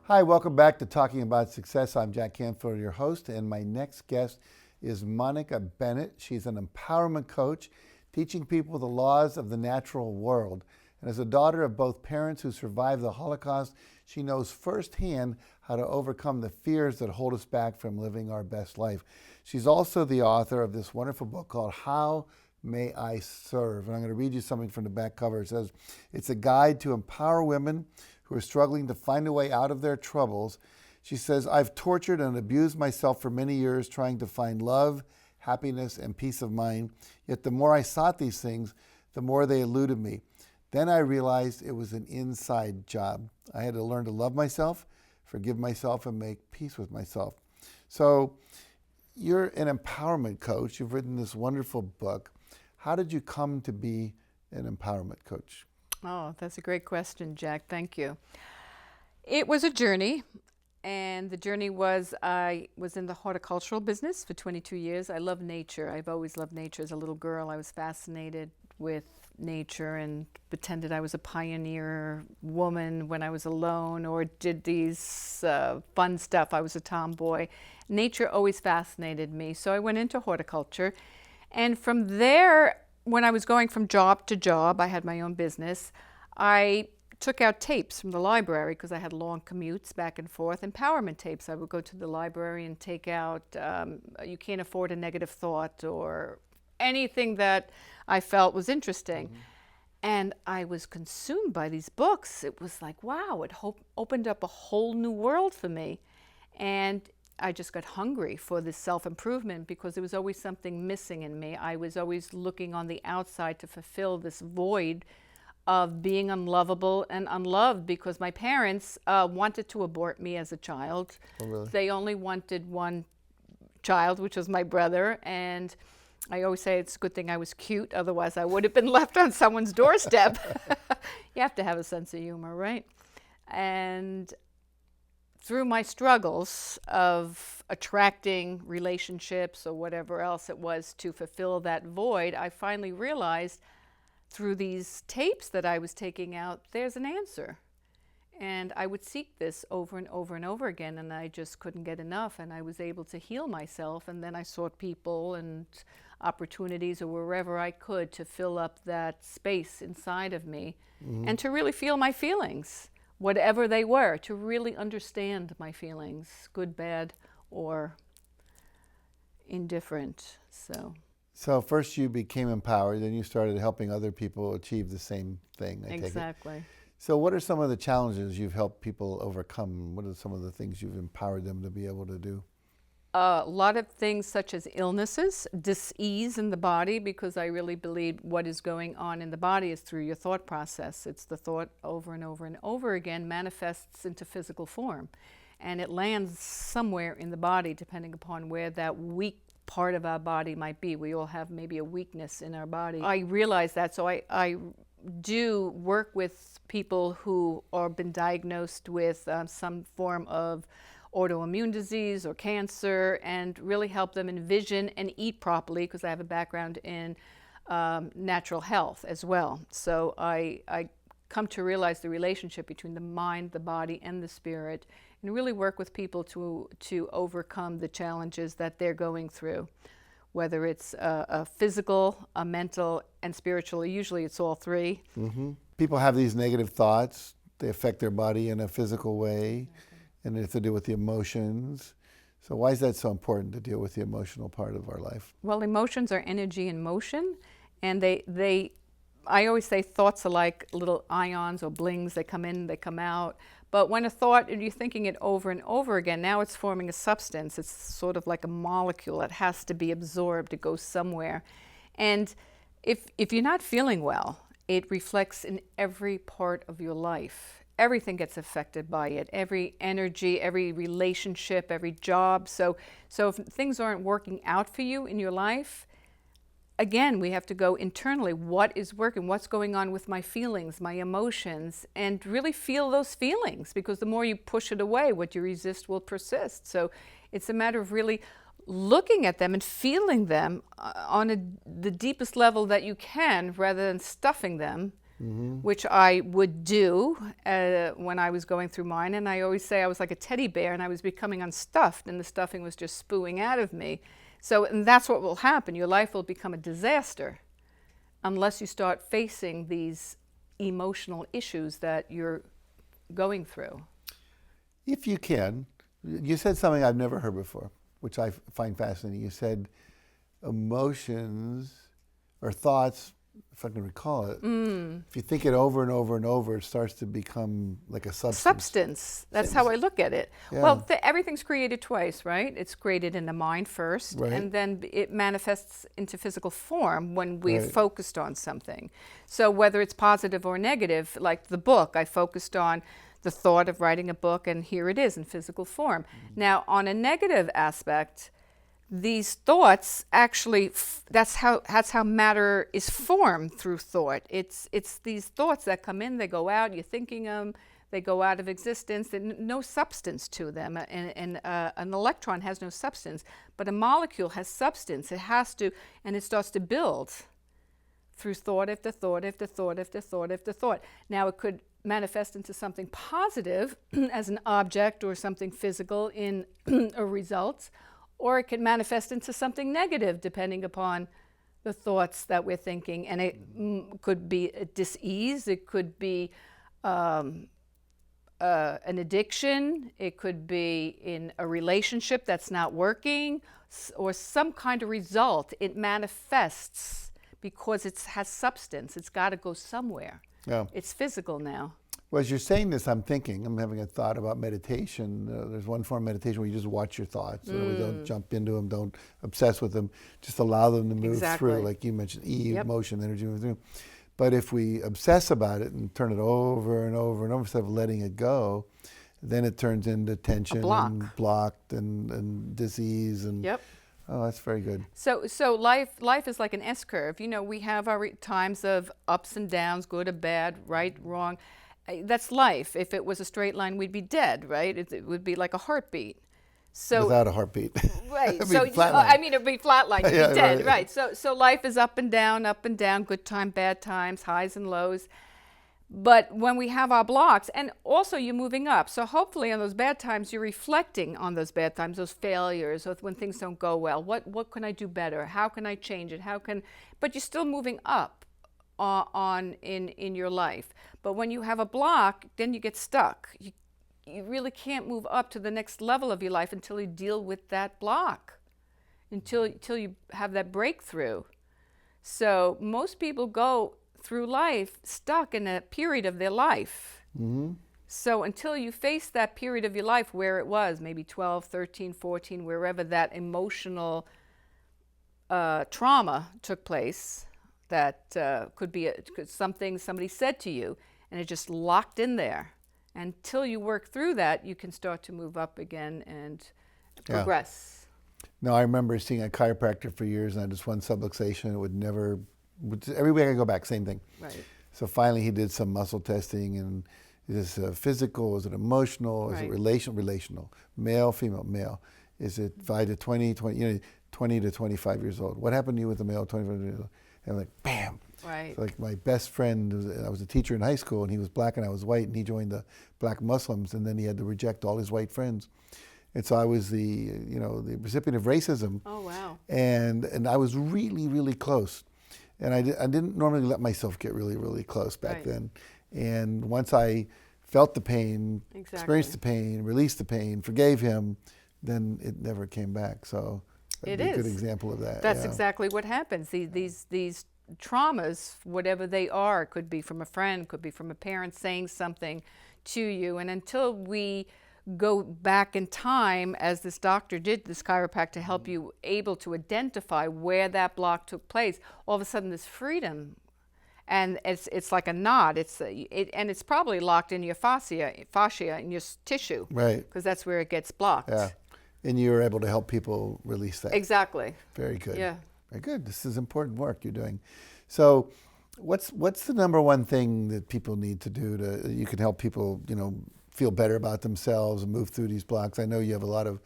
Hi, welcome back to Talking About Success. I'm Jack Canfield, your host, and my next guest is Monica Bennett. She's an empowerment coach, teaching people the laws of the natural world. And as a daughter of both parents who survived the Holocaust, she knows firsthand how to overcome the fears that hold us back from living our best life. She's also the author of this wonderful book called How May I Serve? And I'm going to read you something from the back cover. It says, it's a guide to empower women who are struggling to find a way out of their troubles. She says, I've tortured and abused myself for many years trying to find love, happiness, and peace of mind. Yet the more I sought these things, the more they eluded me. Then I realized it was an inside job. I had to learn to love myself, forgive myself, and make peace with myself. So you're an empowerment coach. You've written this wonderful book. How did you come to be an empowerment coach? Oh, that's a great question, Jack. Thank you. It was a journey, and the journey was I was in the horticultural business for 22 years. I love nature. I've always loved nature. As a little girl, I was fascinated with nature and pretended I was a pioneer woman when I was alone or did these fun stuff. I was a tomboy. Nature always fascinated me, so I went into horticulture. And from there, when I was going from job to job, I had my own business, I took out tapes from the library because I had long commutes back and forth, empowerment tapes. I would go to the library and take out, you can't afford a negative thought or anything that I felt was interesting. Mm-hmm. And I was consumed by these books. It was like, wow, it opened up a whole new world for me. And I just got hungry for this self-improvement because there was always something missing in me. I was always looking on the outside to fulfill this void of being unlovable and unloved because my parents wanted to abort me as a child. Oh, really? They only wanted one child, which was my brother, and I always say it's a good thing I was cute, otherwise I would have been left on someone's doorstep. You have to have a sense of humor, right? And through my struggles of attracting relationships or whatever else it was to fulfill that void, I finally realized through these tapes that I was taking out, there's an answer. And I would seek this over and over and over again, and I just couldn't get enough, and I was able to heal myself, and then I sought people and opportunities or wherever I could to fill up that space inside of me and to really feel my feelings. Whatever they were, to really understand my feelings, good, bad, or indifferent. So first you became empowered, then you started helping other people achieve the same thing, I take it. Exactly. So what are some of the challenges you've helped people overcome? What are some of the things you've empowered them to be able to do? A lot of things such as illnesses, dis-ease in the body, because I really believe what is going on in the body is through your thought process. It's the thought over and over and over again manifests into physical form. And it lands somewhere in the body depending upon where that weak part of our body might be. We all have maybe a weakness in our body. I realize that, so I do work with people who have been diagnosed with some form of autoimmune disease or cancer, and really help them envision and eat properly, because I have a background in natural health as well. So I come to realize the relationship between the mind, the body, and the spirit, and really work with people to overcome the challenges that they're going through, whether it's a physical, a mental, and spiritual. Usually it's all three. Mm-hmm. People have these negative thoughts. They affect their body in a physical way. Okay. And they have to deal with the emotions. So why is that so important to deal with the emotional part of our life? Well, emotions are energy in motion, and I always say thoughts are like little ions or blings. They come in, they come out. But when a thought, and you're thinking it over and over again, now it's forming a substance. It's sort of like a molecule. It has to be absorbed. It goes somewhere. And if you're not feeling well, it reflects in every part of your life. Everything gets affected by it, every energy, every relationship, every job. So if things aren't working out for you in your life, again, we have to go internally. What is working? What's going on with my feelings, my emotions? And really feel those feelings, because the more you push it away, what you resist will persist. So it's a matter of really looking at them and feeling them on the deepest level that you can, rather than stuffing them which I would do when I was going through mine. And I always say I was like a teddy bear and I was becoming unstuffed and the stuffing was just spewing out of me. So, and that's what will happen. Your life will become a disaster unless you start facing these emotional issues that you're going through. If you can, you said something I've never heard before, which I find fascinating. You said emotions or thoughts, if I can recall it, if you think it over and over and over, it starts to become like a substance. That's how I look at it. Yeah. Well, everything's created twice, right? It's created in the mind first, Right. and then it manifests into physical form when we've Right. focused on something. So whether it's positive or negative, like the book, I focused on the thought of writing a book, and here it is in physical form. Now, on a negative aspect, these thoughts actually, that's how matter is formed, through thought. It's these thoughts that come in, they go out, you're thinking them, they go out of existence, there's no substance to them. And an electron has no substance, but a molecule has substance. It has to, and it starts to build through thought after thought after thought after thought after thought. Now, it could manifest into something positive as an object or something physical in a result, or it can manifest into something negative depending upon the thoughts that we're thinking. And it could be a dis-ease, it could be an addiction, it could be in a relationship that's not working, or some kind of result. It manifests because it has substance. It's got to go somewhere. Yeah. It's physical now. Well, as you're saying this, I'm having a thought about meditation. There's one form of meditation where you just watch your thoughts. Don't jump into them, don't obsess with them, just allow them to move through, like you mentioned, motion, energy, moving through. But if we obsess about it and turn it over and over and over instead of letting it go, then it turns into tension and blocked and disease. And oh, that's very good. So life is like an S curve. You know, we have our times of ups and downs, good or bad, right, wrong. That's life. If it was a straight line, we'd be dead, right? It would be like a heartbeat. So without a heartbeat. Right. It'd So be flatline. I mean, it'd be flatline. You'd be dead, right. So life is up and down, good time, bad times, highs and lows. But when we have our blocks, and also you're moving up, so hopefully on those bad times, you're reflecting on those bad times, those failures, or when things don't go well. What can I do better? How can I change it? But you're still moving up in your life. But when you have a block, then you get stuck. You really can't move up to the next level of your life until you deal with that block, until you have that breakthrough. So most people go through life stuck in a period of their life. So until you face that period of your life where it was, maybe 12, 13, 14, wherever that emotional trauma took place, that could be something somebody said to you, and it just locked in there. Until you work through that, you can start to move up again and progress. No, I remember seeing a chiropractor for years, and I had this one subluxation. It would never, every week I go back, same thing. Right. So finally he did some muscle testing, and is this physical, is it emotional, is it relational, male, female, male? Is it 5 to 20, 20 to 25 years old? What happened to you with the male 25 years old? And I'm like, bam. Right. So like my best friend, I was a teacher in high school, and he was black and I was white, and he joined the black Muslims, and then he had to reject all his white friends. And so I was the recipient of racism. Oh, wow. And I was really, really close. And I didn't normally let myself get really, really close back then. And once I felt the pain, experienced the pain, released the pain, forgave him, then it never came back. So that'd be a good example of that. That's exactly what happens. These traumas, whatever they are, could be from a friend, could be from a parent saying something to you. And until we go back in time, as this doctor did, this chiropractor, to help you able to identify where that block took place, all of a sudden there's freedom. And it's like a knot. And it's probably locked in your fascia in your tissue. Right. Because that's where it gets blocked. Yeah. And you were able to help people release that. Exactly. Very good. Yeah. Very good. This is important work you're doing. So what's the number one thing that people need to do you can help people, feel better about themselves and move through these blocks? I know you have a lot of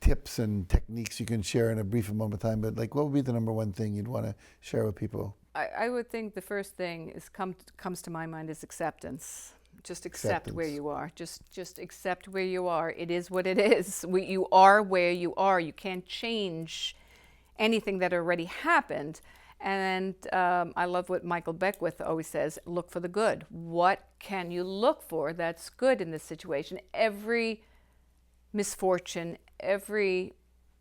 tips and techniques you can share in a brief moment of time, but what would be the number one thing you'd want to share with people? I would think the first thing is comes to my mind is acceptance. Just accept where you are. Just accept where you are. It is what it is. You are where you are. You can't change anything that already happened. And I love what Michael Beckwith always says, look for the good. What can you look for that's good in this situation? Every misfortune, every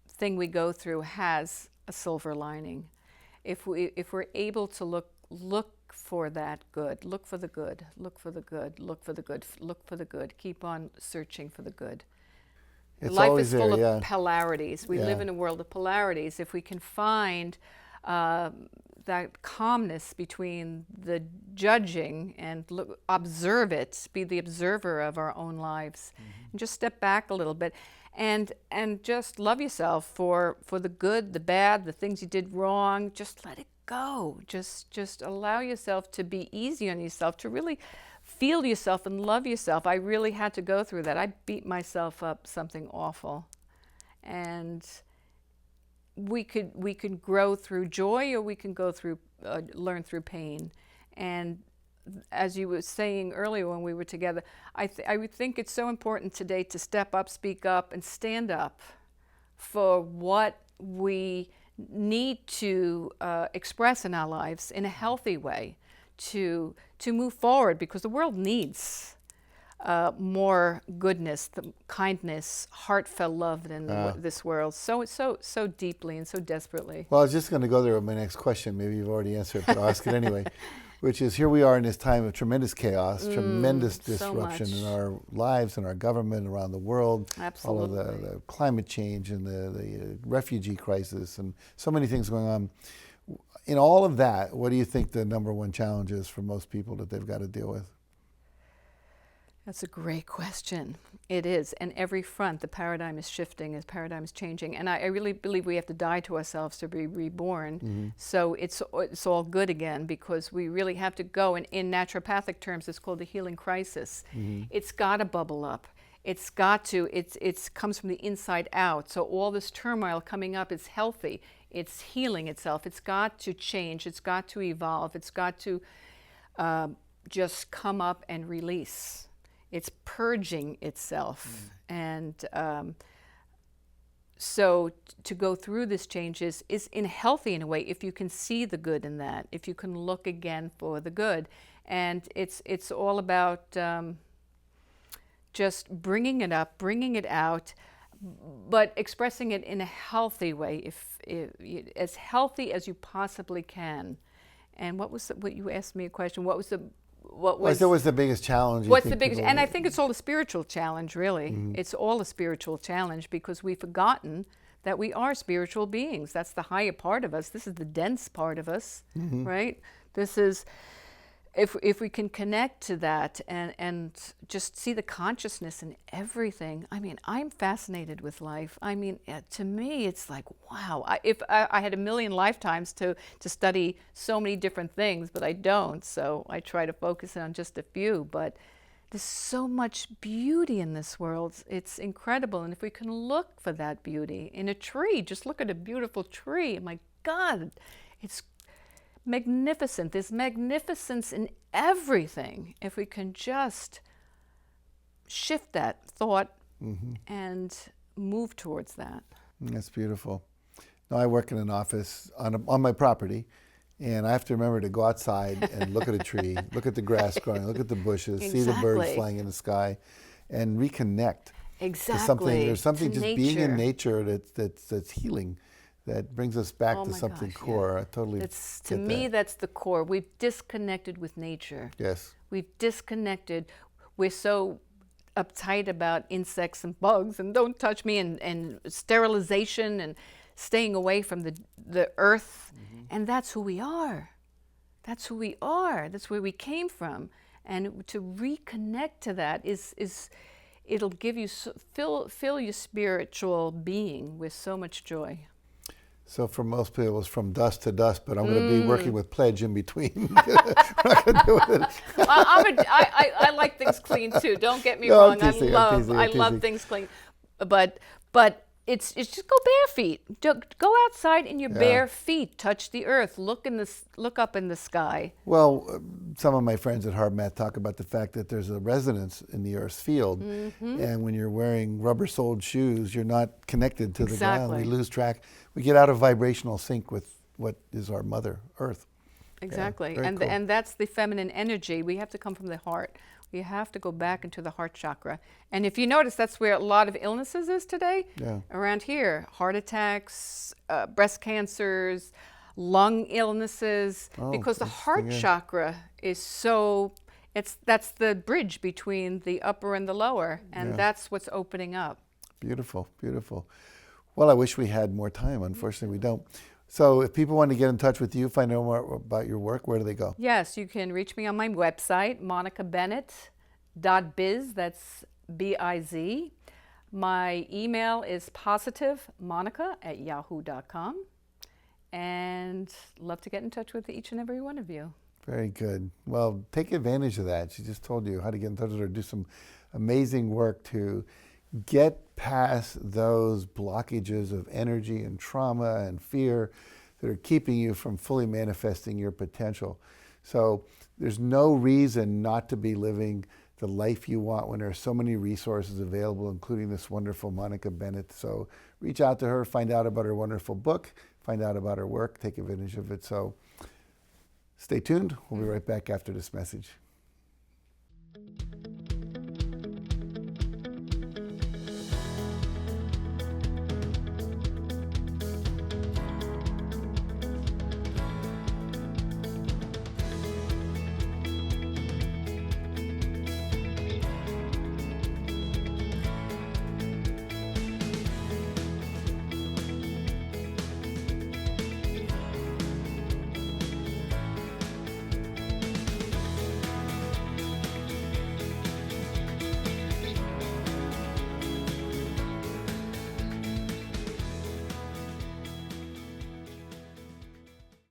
thing we go through has a silver lining. If we're able to look for that good, look for the good, look for the good, look for the good, look for the good, keep on searching for the good. It's Life is full there, of polarities. We live in a world of polarities. If we can find that calmness between the judging and observe it, be the observer of our own lives, and just step back a little bit, and just love yourself for the good, the bad, the things you did wrong. Just let it go. Just allow yourself to be easy on yourself, to really feel yourself and love yourself. I really had to go through that. I beat myself up something awful, and we could grow through joy, or we can go through learn through pain. And as you were saying earlier when we were together, I would think it's so important today to step up, speak up, and stand up for what we need to express in our lives in a healthy way, to move forward, because the world needs more goodness, kindness, heartfelt love in this world so deeply and so desperately. Well, I was just going to go there with my next question. Maybe you've already answered it, but I'll ask it anyway. Which is, here we are in this time of tremendous chaos, tremendous disruption in our lives and our government around the world. Absolutely. All of the climate change and the refugee crisis and so many things going on. In all of that, what do you think the number one challenge is for most people that they've got to deal with? That's a great question. It is. And every front, the paradigm is shifting, the paradigm is changing. And I really believe we have to die to ourselves to be reborn. So it's all good again, because we really have to go. And in naturopathic terms, it's called the healing crisis. It's got to bubble up. It's got to. It comes from the inside out. So all this turmoil coming up is healthy. It's healing itself. It's got to change. It's got to evolve. It's got to just come up and release. It's purging itself. And so to go through this change is healthy in a way, if you can see the good in that, if you can look again for the good. And it's all about just bringing it up, bringing it out, but expressing it in a healthy way, if as healthy as you possibly can. And what you asked me a question? What was the biggest challenge? What's the biggest? And I think it's all a spiritual challenge, really. It's all a spiritual challenge, because we've forgotten that we are spiritual beings. That's the higher part of us. This is the dense part of us, right? This is, if we can connect to that and just see the consciousness in everything. I mean, I'm fascinated with life. I mean, to me, it's like, wow. If I had a million lifetimes to study so many different things, but I don't. So I try to focus on just a few. But there's so much beauty in this world. It's incredible. And if we can look for that beauty in a tree, just look at a beautiful tree. My God, it's magnificent. There's magnificence in everything. If we can just shift that thought and move towards that. That's beautiful. Now, I work in an office on my property, and I have to remember to go outside and look at a tree, look at the grass growing, look at the bushes, see the birds flying in the sky, and reconnect. Exactly. To something. There's something to just being in nature that's healing, that brings us back to something core. Yeah. I totally to me, that's the core. We've disconnected with nature. Yes. We've disconnected. We're so uptight about insects and bugs and don't touch me and sterilization and staying away from the earth. And that's who we are. That's who we are. That's where we came from. And to reconnect to that it'll give you, fill your spiritual being with so much joy. So for most people, it's from dust to dust, but I'm going to be working with pledge in between. We're not going to do it. I like things clean too. Don't get me wrong. I love things clean, but it's just go bare feet. Go outside in your bare feet. Touch the earth. Look up in the sky. Well, some of my friends at HeartMath talk about the fact that there's a resonance in the earth's field, and when you're wearing rubber-soled shoes, you're not connected to the ground. We lose track. We get out of vibrational sync with what is our Mother Earth. Exactly, Yeah, and cool. and that's the feminine energy. We have to come from the heart. We have to go back into the heart chakra. And if you notice, that's where a lot of illnesses is today. Yeah. Around here, heart attacks, breast cancers, lung illnesses, because the heart chakra is that's the bridge between the upper and the lower, and that's what's opening up. Beautiful, beautiful. Well, I wish we had more time. Unfortunately, we don't. So if people want to get in touch with you, find out more about your work, where do they go? Yes, you can reach me on my website, monicabennett.biz, that's B-I-Z. My email is positivemonica@yahoo.com. And love to get in touch with each and every one of you. Very good. Well, take advantage of that. She just told you how to get in touch with her, do some amazing work to get past those blockages of energy and trauma and fear that are keeping you from fully manifesting your potential. So there's no reason not to be living the life you want when there are so many resources available, including this wonderful Monica Bennett. So reach out to her, find out about her wonderful book, find out about her work, take advantage of it. So stay tuned. We'll be right back after this message.